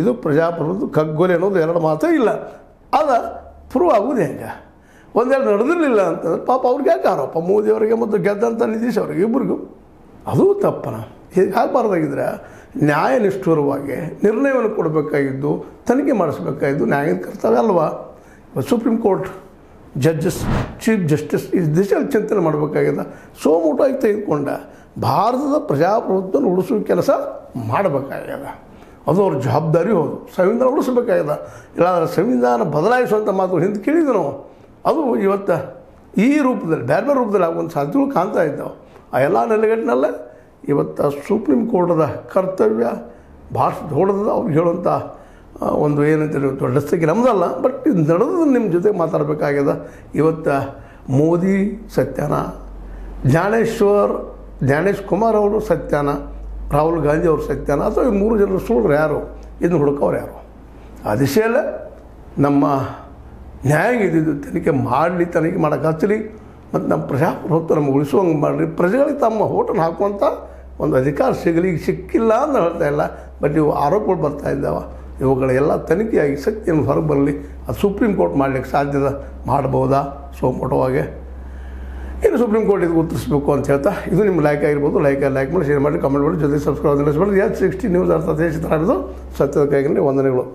ಇದು ಪ್ರಜಾಪ್ರಭುತ್ವ ಕಗ್ಗೊಲೆ ಅನ್ನೋದು ಎರಡು ಮಾತೇ ಇಲ್ಲ. ಅದು ಪ್ರೂವ್ ಆಗೋದು ಹೆಂಗೆ? ಒಂದೆರಡು ನಡೆದಿರಲಿಲ್ಲ ಅಂತಂದ್ರೆ ಪಾಪ ಅವ್ರಿಗೆ ಯಾಕೆ ಆರೋಪ? ಮೋದಿಯವರಿಗೆ ಮತ್ತು ಗೆದ್ದಂಥ ನಿತೀಶ್ ಅವರಿಗೆ ಇಬ್ಬರಿಗೂ ಅದು ತಪ್ಪನ. ಹೀಗೆ ಆಗಬಾರ್ದಾಗಿದ್ದರೆ ನ್ಯಾಯನಿಷ್ಠುರವಾಗಿ ನಿರ್ಣಯವನ್ನು ಕೊಡಬೇಕಾಗಿದ್ದು, ತನಿಖೆ ಮಾಡಿಸ್ಬೇಕಾಗಿದ್ದು ನ್ಯಾಯದ ಕರ್ತವ್ಯ ಅಲ್ವಾ? Supreme court judges, chief justice ಈ ದಿಶೆಯಲ್ಲಿ ಚಿಂತನೆ ಮಾಡಬೇಕಾಗಿದೆ. ಸೋಮೂಟಾಗಿ ತೆಗೆದುಕೊಂಡ ಭಾರತದ ಪ್ರಜಾಪ್ರಭುತ್ವವನ್ನು ಉಳಿಸುವ ಕೆಲಸ ಮಾಡಬೇಕಾಗ್ಯದ. ಅದು ಅವ್ರ ಜವಾಬ್ದಾರಿ. ಹೌದು, ಸಂವಿಧಾನ ಉಳಿಸಬೇಕಾಗ್ಯದ. ಇಲ್ಲಾಂದ್ರೆ ಸಂವಿಧಾನ ಬದಲಾಯಿಸುವಂಥ ಮಾತು ಹಿಂದೆ ಕೇಳಿದ್ವಿ ನಾವು. ಅದು ಇವತ್ತು ಈ ರೂಪದಲ್ಲಿ ಬೇರೆ ಬೇರೆ ರೂಪದಲ್ಲಿ ಆಗುವಂಥ ಸಾಧ್ಯತೆಗಳು ಕಾಣ್ತಾ ಇದ್ದಾವೆ. ಆ ಎಲ್ಲ ನೆಲೆಗಟ್ಟಿನಲ್ಲೇ ಇವತ್ತು ಸುಪ್ರೀಂ ಕೋರ್ಟದ ಕರ್ತವ್ಯ ಭಾಳ ದೊಡ್ಡದ. ಅವ್ರಿಗೆ ಹೇಳುವಂಥ ಒಂದು ಏನಂತಾರೆ ದೊಡ್ಡ ಸ್ಥಿತಿ ನಮ್ಮದಲ್ಲ, ಬಟ್ ಇದು ನಡೆದು ನಿಮ್ಮ ಜೊತೆ ಮಾತಾಡಬೇಕಾಗ್ಯದ. ಇವತ್ತು ಮೋದಿ ಸತ್ಯಾನ, ಜ್ಞಾನೇಶ್ ಕುಮಾರ್ ಅವರು ಸತ್ಯಾನ, ರಾಹುಲ್ ಗಾಂಧಿ ಅವರು ಸತ್ಯಾನ, ಅಥವಾ ಈ ಮೂರು ಜನರು ಸುಳ್ಳು ಯಾರು, ಇದನ್ನು ಹುಡುಕೋರು ಯಾರು? ಆ ದಿಶೆಯಲ್ಲೇ ನಮ್ಮ ನ್ಯಾಯ ಇದ್ದಿದ್ದು ತನಿಖೆ ಮಾಡೋಕೆ ಹಚ್ಚಲಿ. ಮತ್ತು ನಮ್ಮ ಪ್ರಜಾಪ್ರಭುತ್ವ ನಮಗೆ ಉಳಿಸುವಂಗೆ ಮಾಡಿರಿ. ಪ್ರಜೆಗಳಿಗೆ ತಮ್ಮ ಹೋಟೆಲ್ ಹಾಕುವಂಥ ಒಂದು ಅಧಿಕಾರ ಸಿಗಲಿ. ಈಗ ಸಿಕ್ಕಿಲ್ಲ ಅಂತ ಹೇಳ್ತಾ ಇಲ್ಲ, ಬಟ್ ಇವು ಆರೋಪಗಳು ಬರ್ತಾ ಇದ್ದಾವೆ. ಇವುಗಳೆಲ್ಲ ತನಿಖೆಯಾಗಿ ಸತ್ಯವನ್ನು ಹೊರಗೆ ಬರಲಿ. ಅದು ಸುಪ್ರೀಂ ಕೋರ್ಟ್ ಮಾಡಲಿಕ್ಕೆ ಸಾಧ್ಯದ ಮಾಡ್ಬೋದಾ ಸೋಮೋಟವಾಗಿ? ಇನ್ನು ಸುಪ್ರೀಂ ಕೋರ್ಟ್ ಇದಕ್ಕೆ ಉತ್ತರಿಸಬೇಕು ಅಂತ ಹೇಳ್ತಾ, ಇದು ನಿಮ್ಮ ಲೈಕ್ ಆಗಿರ್ಬೋದು. ಲೈಕ್ ಮಾಡಿ, ಶೇರ್ ಮಾಡಿ, ಕಮೆಂಟ್ ಮಾಡಿ, ಜೊತೆ ಸಬ್ಸ್ಕ್ರೈಬ್ ಮಾಡಿ. S60 ನ್ಯೂಸ್ ಅರ್ಥ ದೇಶ ಥರ ಸತ್ಯದ ಕೈಗೆ ವಂದನೆಗಳು.